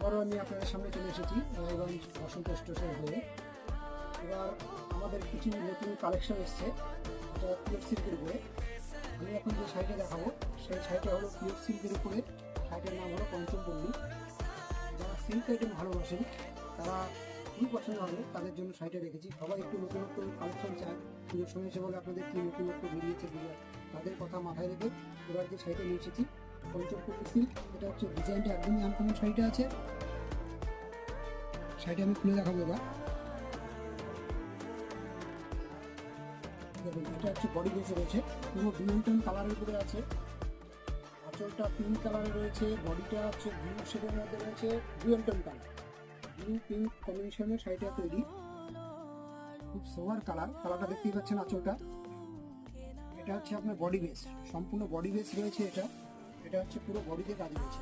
আবারও আমি আপনাদের সামনে চলে এসেছি রায়গঞ্জ বসন্ত স্টেশন হয়ে। এবার আমাদের কিছু নতুন কালেকশন এসছে, এটা পিওর সিল্কের উপরে। আমি এখন যে শাড়িটা দেখাবো সেই শাড়িটা হলো পিওর সিল্কের উপরে। শাড়িটার নাম হলো পঞ্চমপল্লী। যারা সিল্ক আইটেম ভালোবাসেন তারা খুবই পছন্দ হবে, তাদের জন্য শাড়িটা রেখেছি। সবাই একটু নতুনত্ব কালেকশন চায়, পুজোর সময় এসে বলে আপনাদের কি নতুনত্ব বেরিয়েছে পুজো, তাদের কথা মাথায় রেখে এবার যে শাড়িটা নিয়ে এসেছি পঞ্চমপল্লী সিল্ক। এটা হচ্ছে ডিজাইনটা একদমই আনকমন শাড়িটা আছে। শাড়িটা আমি খুলে দেখাবো এবার। দেখুন, এটা হচ্ছে বডি বেসে রয়েছে, পুরো ডিমেন্টন কালারের উপরে আছে। আঁচলটা পিঙ্ক কালারে রয়েছে, বডিটা হচ্ছে ব্লু শেডের মধ্যে রয়েছে, ডিমেন্টন কালার, ব্লু পিঙ্ক কম্বিনেশনের শাড়িটা তৈরি। খুব সোভার কালারটা দেখতেই পাচ্ছেন আঁচলটা। এটা হচ্ছে আপনার বডি বেস, সম্পূর্ণ বডি বেস রয়েছে। এটা হচ্ছে পুরো বডিতে কাজ রয়েছে।